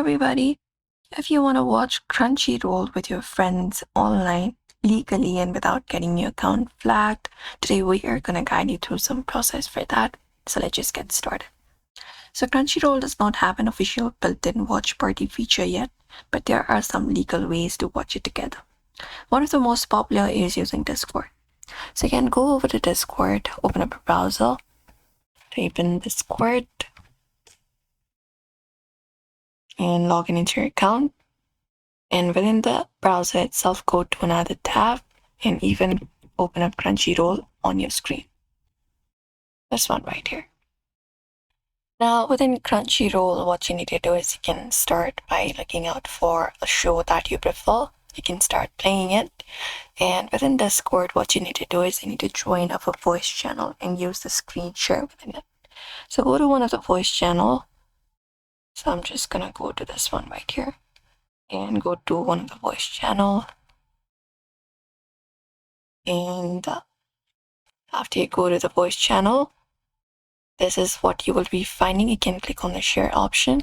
everybody. If you want to watch Crunchyroll with your friends online legally and without getting your account flagged, today we are going to guide you through some process for that. So let's just get started. So Crunchyroll does not have an official built-in watch party feature yet, but there are some legal ways to watch it together. One of the most popular is using Discord. So you can go over to Discord, open up a browser, type in Discord, and log in into your account. And within the browser itself, go to another tab and even open up Crunchyroll on your screen. This one right here. Now within Crunchyroll, what you need to do is you can start by looking out for a show that you prefer. You can start playing it. And within Discord, what you need to do is you need to join up a voice channel and use the screen share within it. So go to one of the voice channel. So I'm just gonna go to this one right here and go to one of the voice channel. And after you go to the voice channel, this is what you will be finding. You can click on the share option.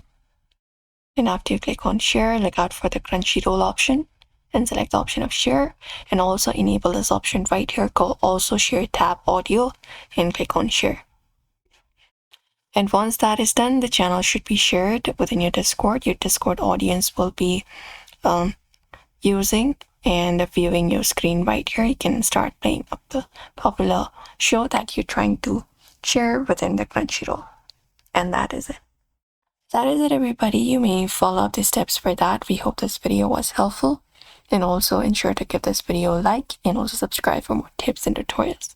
And after you click on share, look out for the Crunchyroll option and select the option of share, and also enable this option right here called also share tab audio and click on share. And once that is done, the channel should be shared within your Discord. Your Discord audience will be using and viewing your screen right here. You can start playing up the popular show that you're trying to share within the Crunchyroll. And that is it. That is it, everybody. You may follow up the steps for that. We hope this video was helpful. And also ensure to give this video a like and also subscribe for more tips and tutorials.